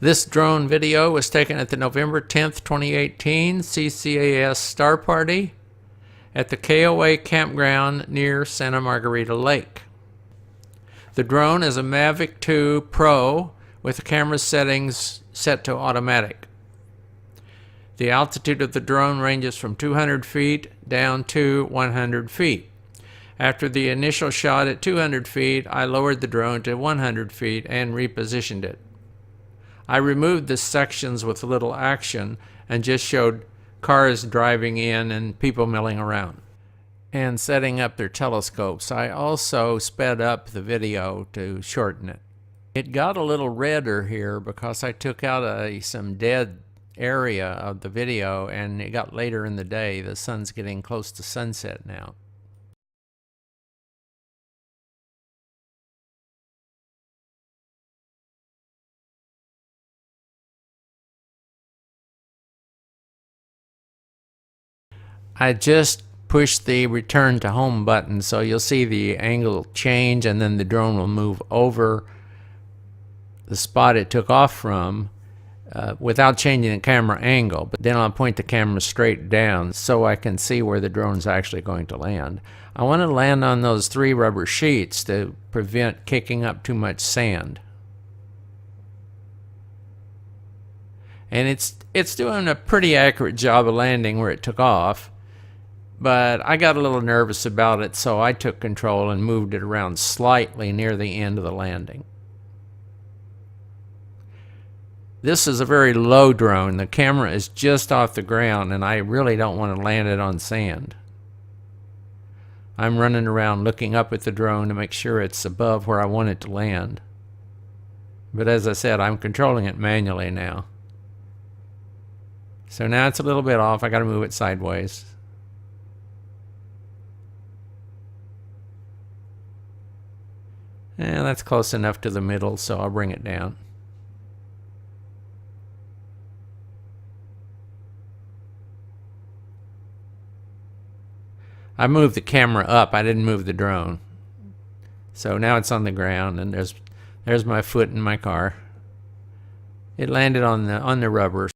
This drone video was taken at the November 10th, 2018 CCAS Star Party at the KOA campground near Santa Margarita Lake. The drone is a Mavic 2 Pro with the camera settings set to automatic. The altitude of the drone ranges from 200 feet down to 100 feet. After the initial shot at 200 feet, I lowered the drone to 100 feet and repositioned it. I removed the sections with little action and just showed cars driving in and people milling around and setting up their telescopes. I also sped up the video to shorten it. It got a little redder here because I took out some dead area of the video, and it got later in the day. The sun's getting close to sunset now. I just push the return to home button, so you'll see the angle change, and then the drone will move over the spot it took off from without changing the camera angle. But then I'll point the camera straight down so I can see where the drone's actually going to land. I want to land on those 3 rubber sheets to prevent kicking up too much sand. And it's doing a pretty accurate job of landing where it took off. But I got a little nervous about it, so I took control and moved it around slightly near the end of the landing. This is a very low drone. The camera is just off the ground, and I really don't want to land it on sand. I'm running around looking up at the drone to make sure it's above where I want it to land. But as I said, I'm controlling it manually now. So now it's a little bit off. I got to move it sideways. And that's close enough to the middle, so I'll bring it down. I moved the camera up. I didn't move the drone. So now it's on the ground, and there's my foot in my car. It landed on the rubber.